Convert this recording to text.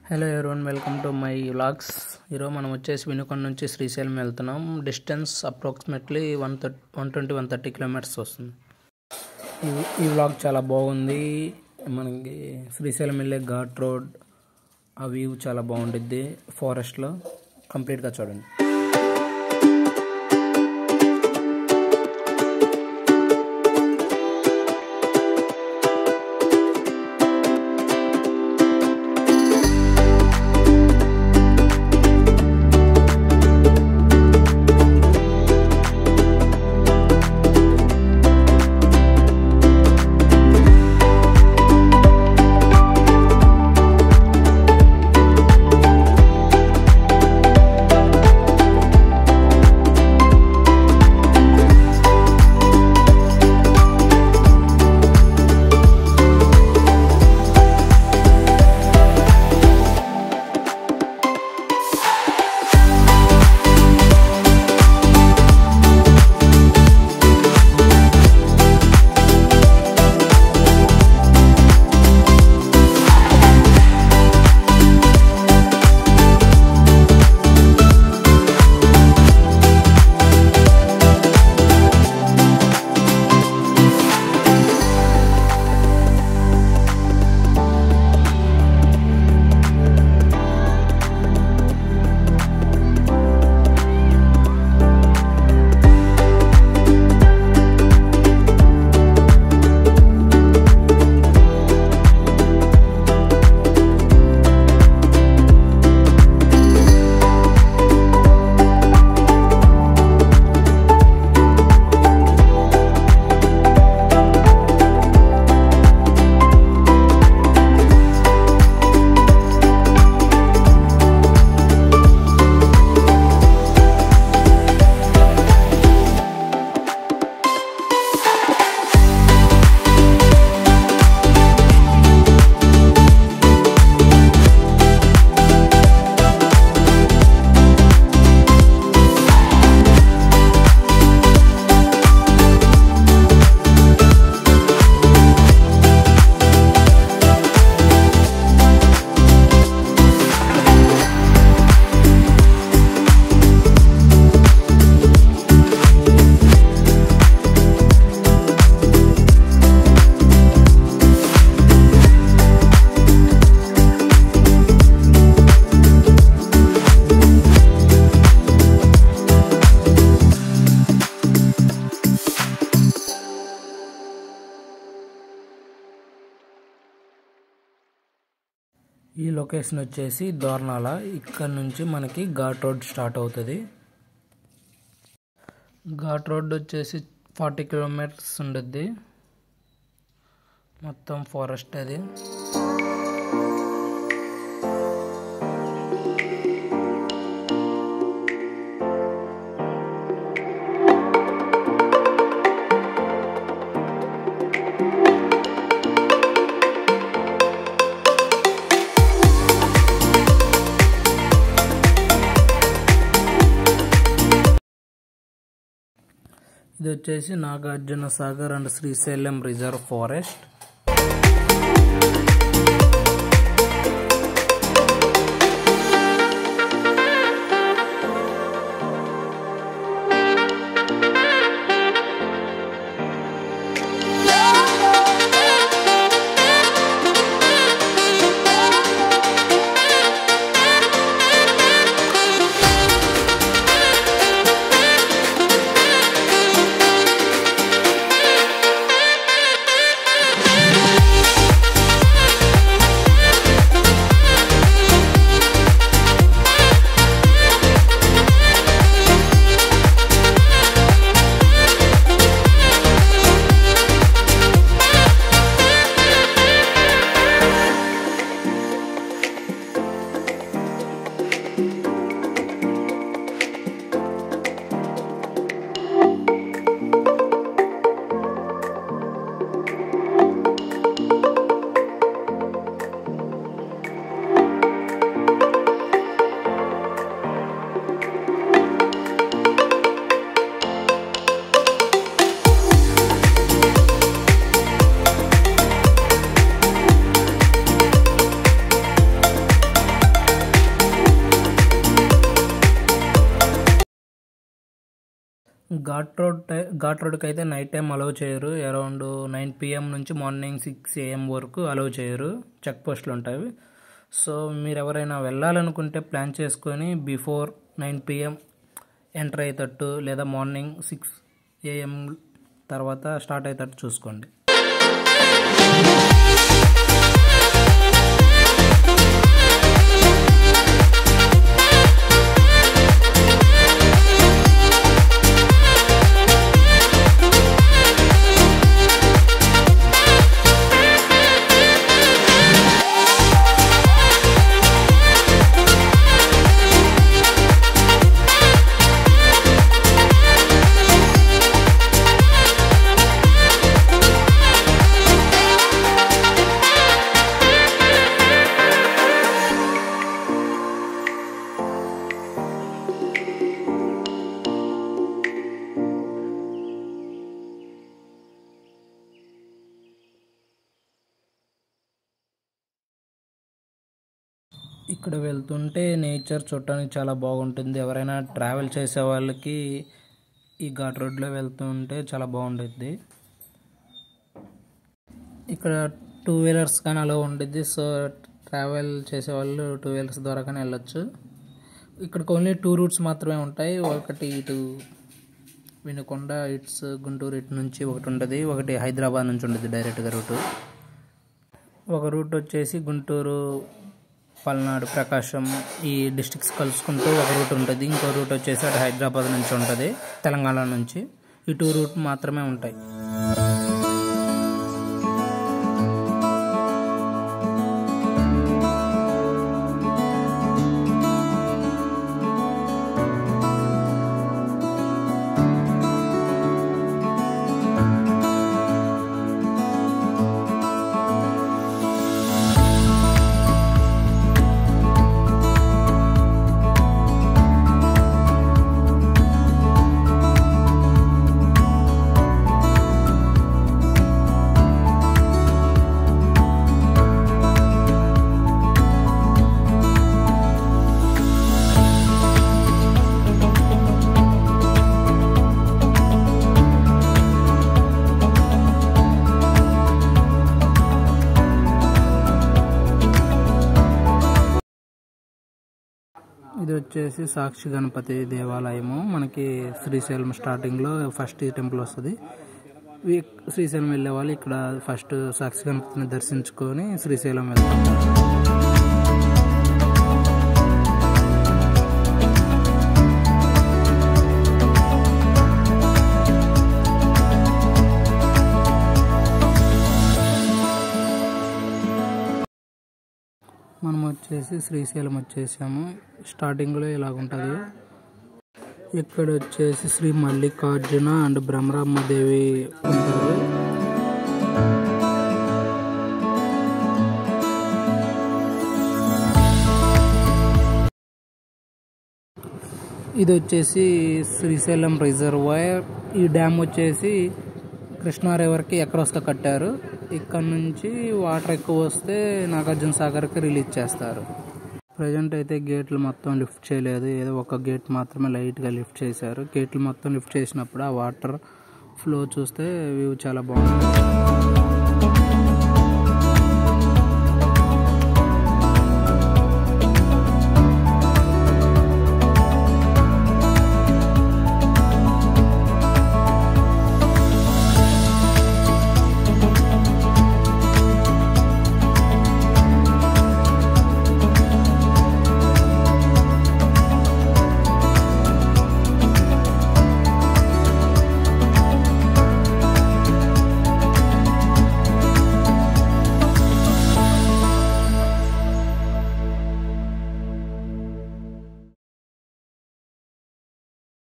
Hello everyone, welcome to my vlogs. ఈరోజు మనం వచ్చేసి వినుకొండ నుంచి శ్రీశైలం వెళ్తున్నాం. డిస్టెన్స్ అప్రాక్సిమేట్లీ 120-130 కిలోమీటర్స్ వస్తుంది. ఈ వ్లాగ్ చాలా బాగుంది. మనకి శ్రీశైలం వెళ్ళే ఘాట్ రోడ్, ఆ వ్యూ చాలా బాగుంటుంది. ఫారెస్ట్లో కంప్లీట్గా చూడండి. ఈ లొకేషన్ వచ్చేసి దోర్నాల. ఇక్కడ నుంచి మనకి ఘాట్ రోడ్ స్టార్ట్ అవుతుంది. ఘాట్ రోడ్ వచ్చేసి 40 కిలోమీటర్స్ ఉంటుంది. మొత్తం ఫారెస్ట్ అది. ఇది వచ్చేసి Nagarjuna Sagar and Srisailam reserve forest. Ghat రోడ్కి అయితే నైట్ టైం అలౌ చేయరు. అరౌండ్ 9 PM నుంచి మార్నింగ్ 6 AM వరకు అలౌ చేయరు. చెక్ పోస్టులు ఉంటాయి. సో మీరు ఎవరైనా వెళ్ళాలనుకుంటే ప్లాన్ చేసుకొని బిఫోర్ 9 PM ఎంటర్ అయ్యేటట్టు, లేదా మార్నింగ్ 6 AM తర్వాత స్టార్ట్ అయ్యేటట్టు చూసుకోండి. ఇక్కడ వెళ్తుంటే నేచర్ చూడటానికి చాలా బాగుంటుంది. ఎవరైనా ట్రావెల్ చేసే వాళ్ళకి ఈ ఘాట్ రోడ్లో వెళ్తుంటే చాలా బాగుంటుంది. ఇక్కడ 2 వీలర్స్ కానీ అలా ఉండిద్ది. సో ట్రావెల్ చేసేవాళ్ళు 2 వీలర్స్ ద్వారా కానీ వెళ్ళొచ్చు. ఇక్కడికి ఓన్లీ 2 రూట్స్ మాత్రమే ఉంటాయి. ఒకటి ఇటు వినుకొండ, ఇట్స్ గుంటూరు ఇటు నుంచి ఒకటి ఉంటుంది. ఒకటి హైదరాబాద్ నుంచి ఉంటుంది డైరెక్ట్గా రూటు. ఒక రూట్ వచ్చేసి గుంటూరు, పల్నాడు, ప్రకాశం ఈ డిస్ట్రిక్ట్స్ కలుసుకుంటూ ఒక రూట్ ఉంటుంది. ఇంకో రూట్ వచ్చేసి అటు హైదరాబాద్ నుంచి ఉంటుంది, తెలంగాణ నుంచి. ఈ 2 రూట్ మాత్రమే ఉంటాయి. ఇది వచ్చేసి సాక్షి గణపతి దేవాలయము. మనకి శ్రీశైలం స్టార్టింగ్లో ఫస్ట్ ఈ టెంపుల్ వస్తుంది. శ్రీశైలం వెళ్ళే వాళ్ళు ఇక్కడ ఫస్ట్ సాక్షి గణపతిని దర్శించుకొని శ్రీశైలం వెళ్తాం. మనం వచ్చేసి శ్రీశైలం వచ్చేసాము. స్టార్టింగ్లో ఇలాగుంటుంది. ఇక్కడ వచ్చేసి శ్రీ మల్లికార్జున అండ్ బ్రహ్మరాంబదేవి ఉంటారు. ఇది వచ్చేసి శ్రీశైలం రిజర్వాయర్. ఈ డ్యామ్ వచ్చేసి కృష్ణా రివర్కి ఎక్కడొస్తే కట్టారు. ఇక్కడ నుంచి వాటర్ ఎక్కువ వస్తే నాగార్జున సాగర్కి రిలీజ్ చేస్తారు. ప్రజెంట్ అయితే గేట్లు మొత్తం లిఫ్ట్ చేయలేదు. ఏదో ఒక గేట్ మాత్రమే లైట్గా లిఫ్ట్ చేశారు. గేట్లు మొత్తం లిఫ్ట్ చేసినప్పుడు ఆ వాటర్ ఫ్లో చూస్తే వ్యూ చాలా బాగుంటుంది.